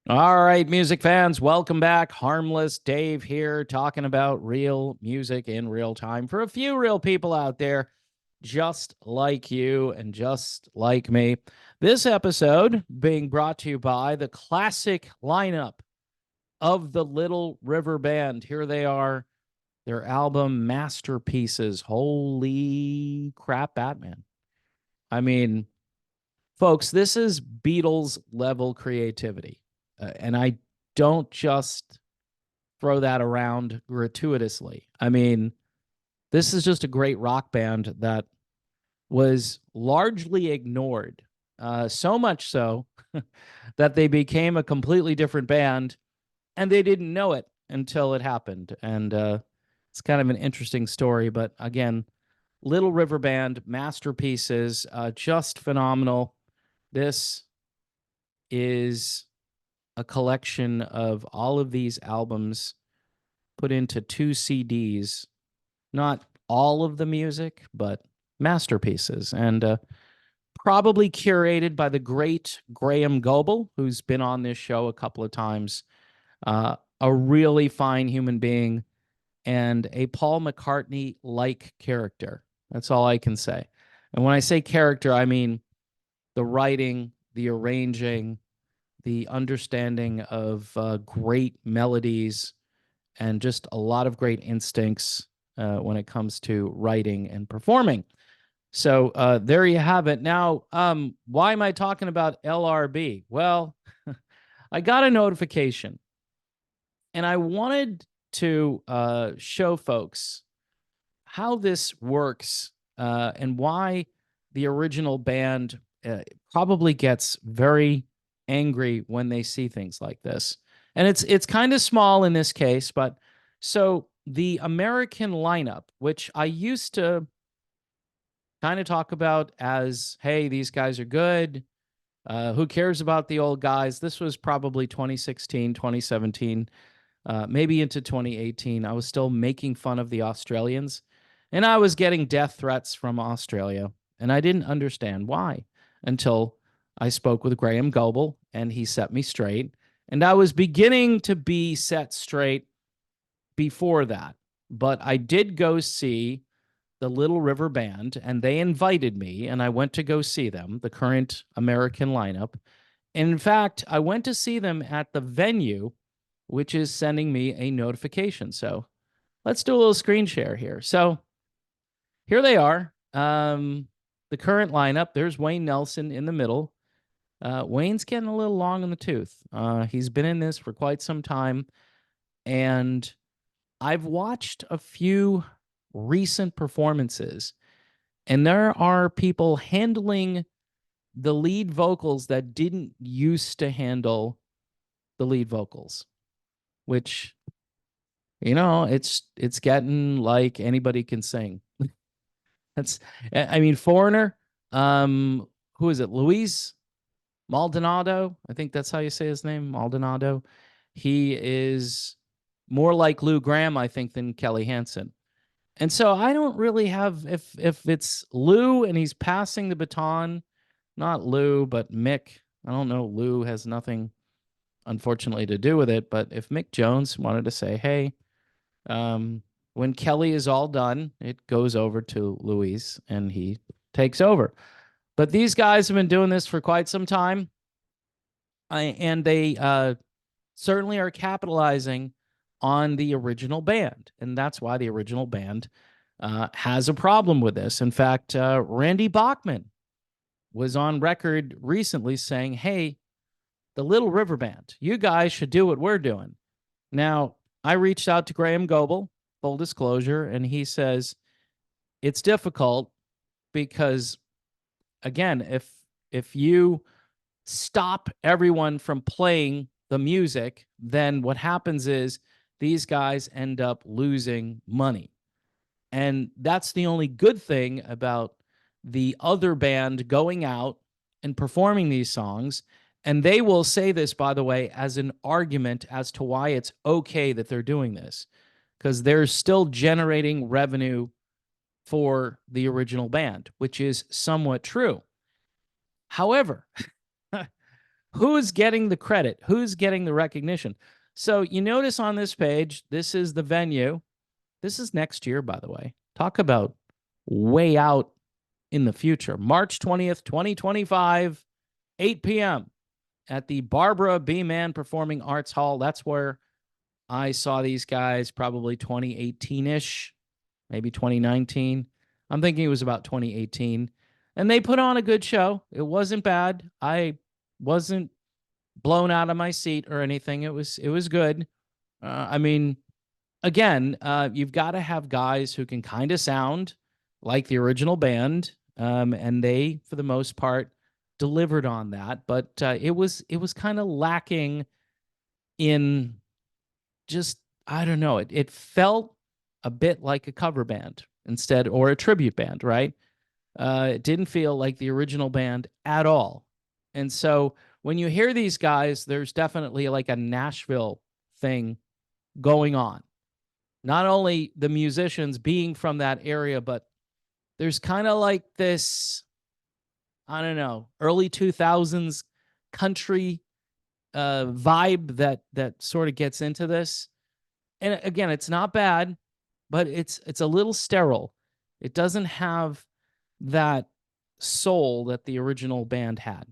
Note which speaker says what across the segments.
Speaker 1: All right, music fans, welcome back. Harmless Dave here, talking about real music in real time for a few real people out there just like you and just like me. This episode being brought to you by the classic lineup of the Little River Band. Here they are, their album Masterpieces. Holy crap, Batman. I mean, folks, this is Beatles level creativity. And I don't just throw that around gratuitously. I mean, this is just a great rock band that was largely ignored, so much so that they became a completely different band and they didn't know it until it happened. And it's kind of an interesting story. But again, Little River Band, masterpieces, just phenomenal. This is a collection of all of these albums put into two CDs, not all of the music, but masterpieces, and probably curated by the great Graham Goebel, who's been on this show a couple of times. A really fine human being and a Paul McCartney like character. That's all I can say. And when I say character, I mean the writing, the arranging, the understanding of great melodies, and just a lot of great instincts when it comes to writing and performing. So there you have it. Now, why am I talking about LRB? Well, I got a notification and I wanted to show folks how this works and why the original band probably gets very angry when they see things like this. And it's kind of small in this case, but so the American lineup, which I used to kind of talk about as, hey, these guys are good. Who cares about the old guys? This was probably 2016, 2017, maybe into 2018. I was still making fun of the Australians, and I was getting death threats from Australia, and I didn't understand why until I spoke with Graham Goebel, and he set me straight. And I was beginning to be set straight before that, but I did go see the Little River Band, and they invited me, and I went to go see them, the current American lineup. And in fact, I went to see them at the venue, which is sending me a notification. So let's do a little screen share here. So here they are. The current lineup. There's Wayne Nelson in the middle. Wayne's getting a little long in the tooth. He's been in this for quite some time. And I've watched a few recent performances, and there are people handling the lead vocals that didn't used to handle the lead vocals, which, it's getting like anybody can sing. That's, I mean, Foreigner, who is it? Luis Maldonado. I think that's how you say his name, Maldonado. He is more like Lou Gramm, I think, than Kelly Hansen. And so I don't really have, if it's Lou and he's passing the baton, not Lou, but Mick. I don't know. Lou has nothing, unfortunately, to do with it. But if Mick Jones wanted to say, hey, when Kelly is all done, it goes over to Luis and he takes over. But these guys have been doing this for quite some time. And they certainly are capitalizing on the original band. And that's why the original band has a problem with this. In fact, Randy Bachman was on record recently saying, hey, the Little River Band, you guys should do what we're doing. Now, I reached out to Graham Goebel, full disclosure, and he says it's difficult because, again, if you stop everyone from playing the music, then what happens is these guys end up losing money. And that's the only good thing about the other band going out and performing these songs. And they will say this, by the way, as an argument as to why it's okay that they're doing this, because they're still generating revenue for the original band, which is somewhat true. However, Who's getting the credit? Who's getting the recognition? So you notice on this page, this is the venue. This is next year, by the way. Talk about way out in the future. March 20th, 2025, 8 p.m. at the Barbara B. Mann Performing Arts Hall. That's where I saw these guys probably 2018-ish, maybe 2019. I'm thinking it was about 2018. And they put on a good show. It wasn't bad. I wasn't blown out of my seat or anything. It was good. I mean, again, you've got to have guys who can kind of sound like the original band, and they, for the most part, delivered on that. But it was kind of lacking in just, I don't know. It felt a bit like a cover band instead, or a tribute band, right? It didn't feel like the original band at all. And so when you hear these guys, there's definitely like a Nashville thing going on. Not only the musicians being from that area, but there's kind of like this, I don't know, early 2000s country vibe that sort of gets into this. And again, it's not bad, but it's a little sterile. It doesn't have that soul that the original band had.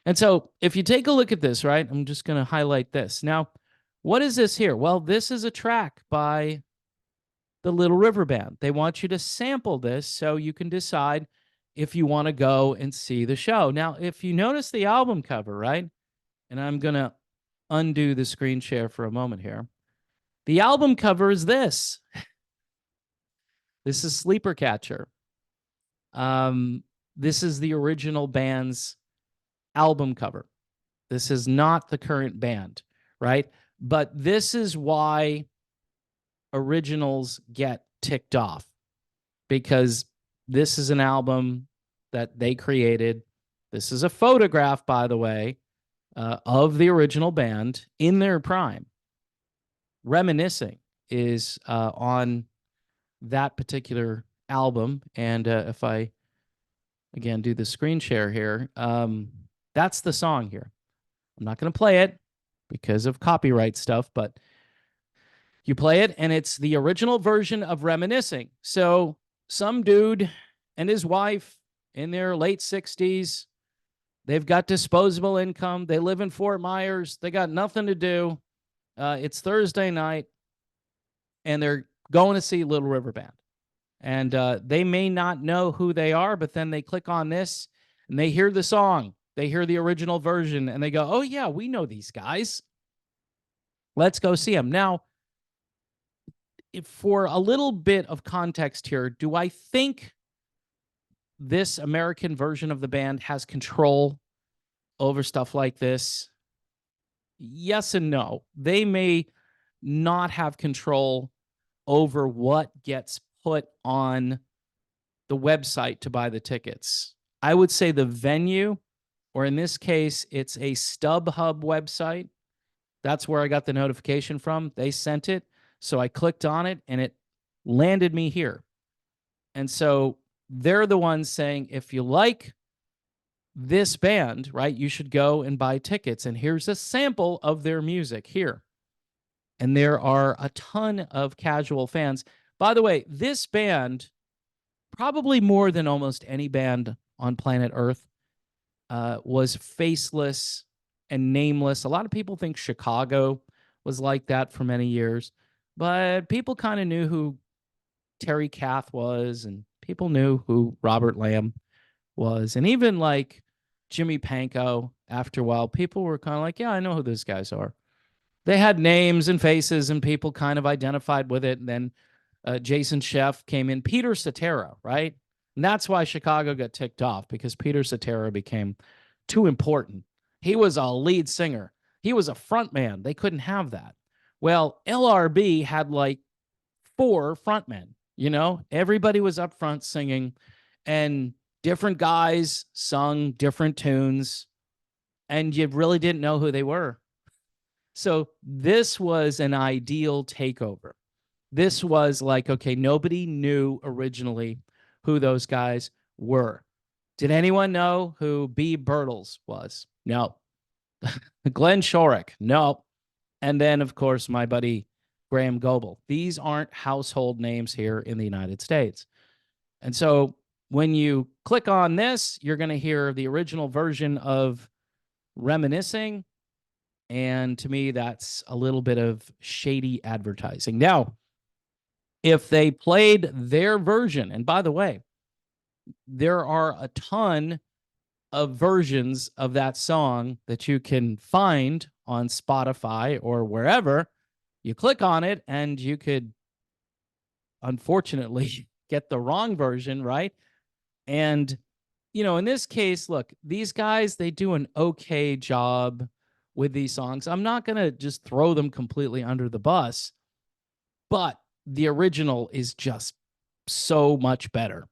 Speaker 1: And so if you take a look at this, right, I'm just going to highlight this. Now, what is this here? Well, this is a track by the Little River Band. They want you to sample this so you can decide if you want to go and see the show. Now, if you notice the album cover, right, and I'm going to undo the screen share for a moment here. The album cover is this. This is Sleeper Catcher. This is the original band's album cover. This is not the current band, right? But this is why originals get ticked off, because this is an album that they created. This is a photograph, by the way, of the original band in their prime. Reminiscing is on that particular album. And if I, again, do the screen share here, that's the song here. I'm not going to play it because of copyright stuff, but you play it, and it's the original version of Reminiscing. So some dude and his wife in their late 60s, they've got disposable income. They live in Fort Myers. They got nothing to do. It's Thursday night, and they're going to see Little River Band. And they may not know who they are, but then they click on this, and they hear the song. They hear the original version, and they go, oh, yeah, we know these guys. Let's go see them. Now, for a little bit of context here, do I think this American version of the band has control over stuff like this? Yes and no. They may not have control over what gets put on the website to buy the tickets. I would say the venue, or in this case, it's a StubHub website. That's where I got the notification from. They sent it. So I clicked on it, and it landed me here. And so they're the ones saying, if you like this band, right, you should go and buy tickets. And here's a sample of their music here. And there are a ton of casual fans. By the way, this band, probably more than almost any band on planet Earth, was faceless and nameless. A lot of people think Chicago was like that for many years, but people kind of knew who Terry Kath was, and people knew who Robert Lamb was. And even like Jimmy Pankow, after a while, people were kind of like, yeah, I know who those guys are. They had names and faces, and people kind of identified with it. And then Jason Scheff came in, Peter Cetera, right? And that's why Chicago got ticked off, because Peter Cetera became too important. He was a lead singer. He was a front man. They couldn't have that. Well, LRB had like 4 frontmen, you know? Everybody was up front singing, and different guys sung different tunes, and you really didn't know who they were. So this was an ideal takeover. This was like, okay, nobody knew originally who those guys were. Did anyone know who B. Birtles was? No. Glenn Shorrock, no. And then, of course, my buddy Graham Goebel. These aren't household names here in the United States. And so when you click on this, you're going to hear the original version of Reminiscing. And to me, that's a little bit of shady advertising. Now, if they played their version, and by the way, there are a ton of versions of that song that you can find on Spotify or wherever. You click on it and you could unfortunately get the wrong version, right? And in this case, look, these guys, they do an okay job with these songs. I'm not going to just throw them completely under the bus, but the original is just so much better.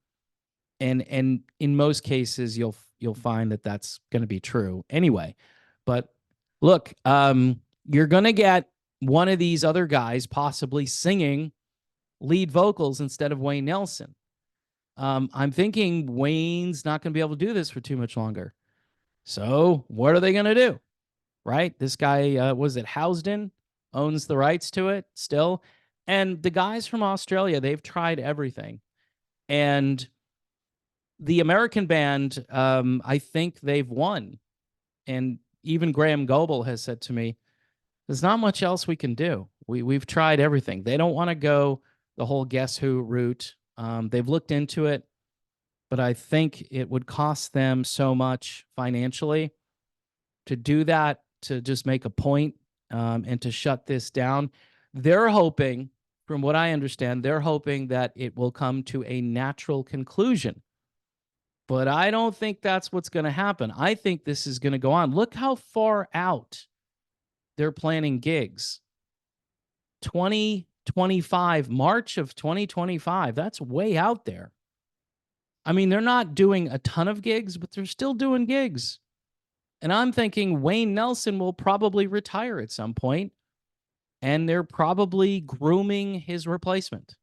Speaker 1: And in most cases, you'll find that that's going to be true anyway. But look, you're going to get one of these other guys possibly singing lead vocals instead of Wayne Nelson. I'm thinking Wayne's not going to be able to do this for too much longer. So what are they going to do? Right? This guy, was it Housden, owns the rights to it still. And the guys from Australia, they've tried everything. And the American band, I think they've won. And even Graham Goebel has said to me, there's not much else we can do. We've tried everything. They don't want to go the whole Guess Who route. They've looked into it, but I think it would cost them so much financially to do that, to just make a point, and to shut this down. They're hoping, from what I understand, they're hoping that it will come to a natural conclusion. But I don't think that's what's going to happen. I think this is going to go on. Look how far out they're planning gigs. 2025, March of 2025. That's way out there. I mean, they're not doing a ton of gigs, but they're still doing gigs. And I'm thinking Wayne Nelson will probably retire at some point, and they're probably grooming his replacement.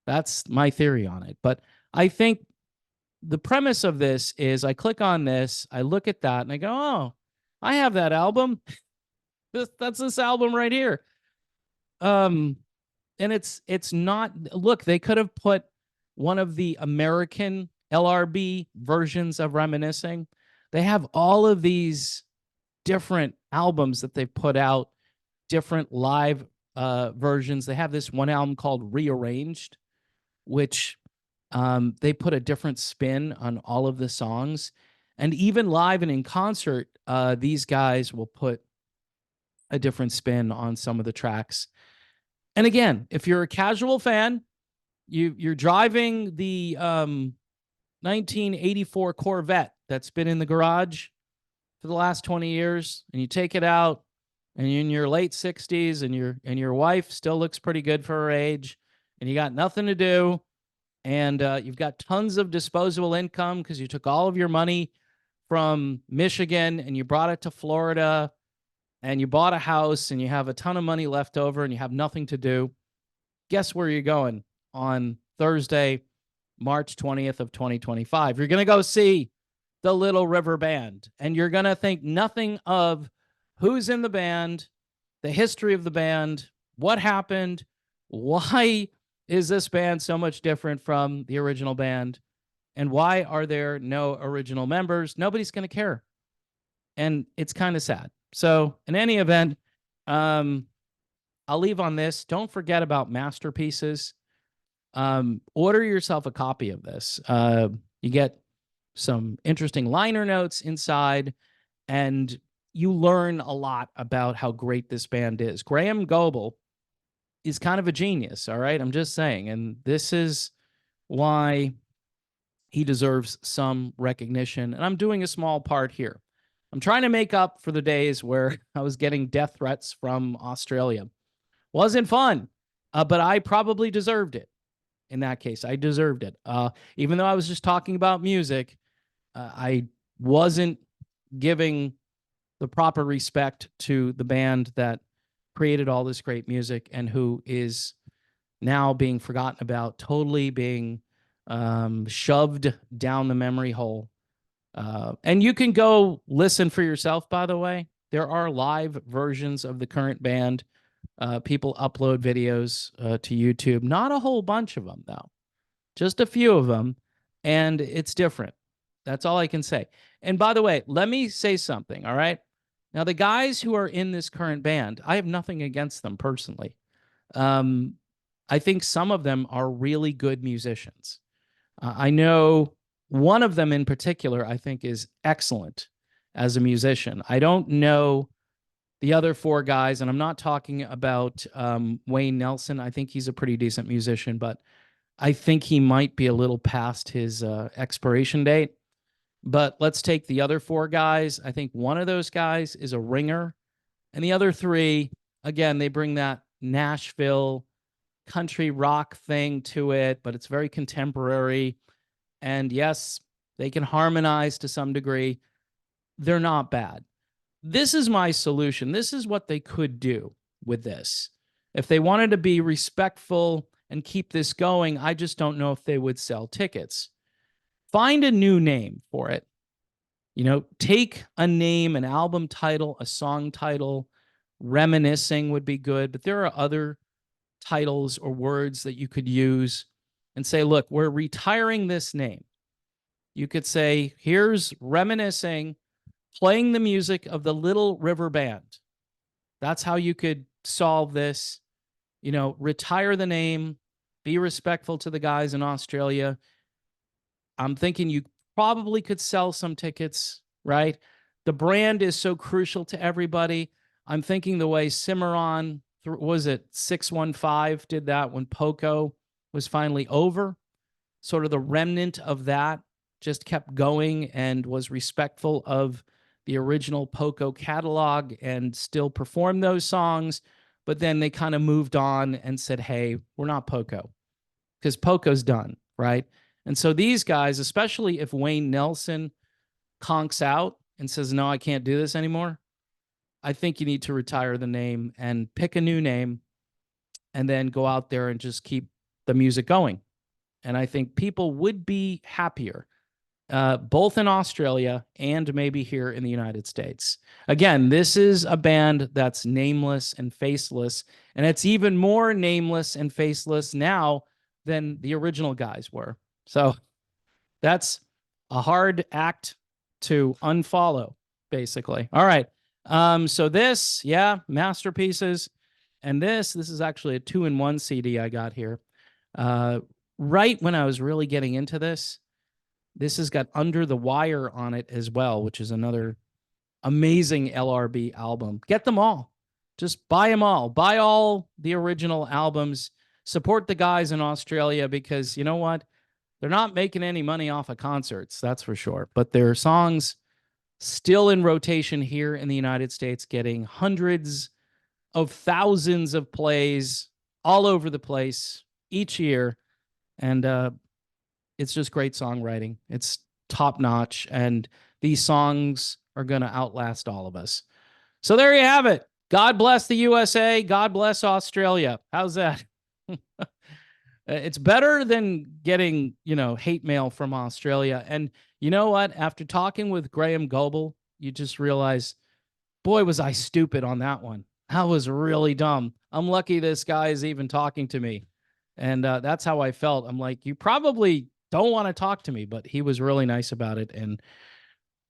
Speaker 1: That's my theory on it. But I think the premise of this is I click on this, I look at that, and I go, oh, I have that album. That's this album right here. And it's not, look, they could have put one of the American LRB versions of Reminiscing. They have all of these different albums that they've put out, different live versions. They have this one album called Rearranged, which they put a different spin on all of the songs. And even live and in concert, these guys will put a different spin on some of the tracks. And again, if you're a casual fan, you're driving the 1984 Corvette that's been in the garage for the last 20 years, and you take it out, and you're in your late 60s, and your wife still looks pretty good for her age, and you got nothing to do, and you've got tons of disposable income because you took all of your money from Michigan and you brought it to Florida, and you bought a house, and you have a ton of money left over, and you have nothing to do. Guess where you're going on Thursday, March 20th of 2025? You're going to go see the Little River Band, and you're going to think nothing of who's in the band, the history of the band, what happened, why is this band so much different from the original band, and why are there no original members? Nobody's going to care. And it's kind of sad. So in any event, I'll leave on this. Don't forget about masterpieces. Order yourself a copy of this. You get some interesting liner notes inside, and you learn a lot about how great this band is. Graham Goebel is kind of a genius, all right? I'm just saying. And this is why he deserves some recognition. And I'm doing a small part here. I'm trying to make up for the days where I was getting death threats from Australia. Wasn't fun, but I probably deserved it. In that case, I deserved it. Even though I was just talking about music, I wasn't giving the proper respect to the band that created all this great music and who is now being forgotten about, totally being shoved down the memory hole And you can go listen for yourself, by the way. There are live versions of the current band. People upload videos to YouTube. Not a whole bunch of them, though. Just a few of them. And it's different. That's all I can say. And by the way, let me say something, all right? Now, the guys who are in this current band, I have nothing against them personally. I think some of them are really good musicians. I know one of them in particular, I think, is excellent as a musician. I don't know the other four guys, and I'm not talking about Wayne Nelson. I think he's a pretty decent musician, but I think he might be a little past his expiration date. But let's take the other four guys. I think one of those guys is a ringer, and the other three, again, they bring that Nashville country rock thing to it, but it's very contemporary. And yes, they can harmonize to some degree. They're not bad. This is my solution. This is what they could do with this. If they wanted to be respectful and keep this going, I just don't know if they would sell tickets. Find a new name for it. Take a name, an album title, a song title. Reminiscing would be good, but there are other titles or words that you could use and say, look, we're retiring this name. You could say, here's Reminiscing, playing the music of the Little River Band. That's how you could solve this. Retire the name, be respectful to the guys in Australia. I'm thinking you probably could sell some tickets, right? The brand is so crucial to everybody. I'm thinking the way Cimarron, was it 615, did that when Poco was finally over. Sort of the remnant of that just kept going and was respectful of the original Poco catalog and still performed those songs. But then they kind of moved on and said, hey, we're not Poco, because Poco's done, right? And so these guys, especially if Wayne Nelson conks out and says, no, I can't do this anymore, I think you need to retire the name and pick a new name and then go out there and just keep the music going. And I think people would be happier, both in Australia and maybe here in the United States. Again, this is a band that's nameless and faceless, and it's even more nameless and faceless now than the original guys were. So that's a hard act to unfollow, basically. All right. So this, yeah, masterpieces. And this is actually a 2-in-1 CD I got here. Right when I was really getting into this has got Under the Wire on it as well, which is another amazing LRB album. Get them all. Just buy them all. Buy all the original albums. Support the guys in Australia, because you know what? They're not making any money off of concerts, that's for sure. But their songs still in rotation here in the United States, getting hundreds of thousands of plays all over the place each year. And it's just great songwriting. It's top notch. And these songs are going to outlast all of us. So there you have it. God bless the USA. God bless Australia. How's that? It's better than getting, hate mail from Australia. And you know what? After talking with Graham Goebel, you just realize, boy, was I stupid on that one. That was really dumb. I'm lucky this guy is even talking to me. And that's how I felt. I'm like, you probably don't want to talk to me, but he was really nice about it. And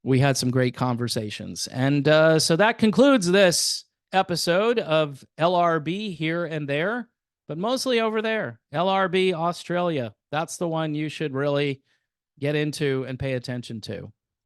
Speaker 1: we had some great conversations. And so that concludes this episode of LRB here and there, but mostly over there. LRB Australia. That's the one you should really get into and pay attention to.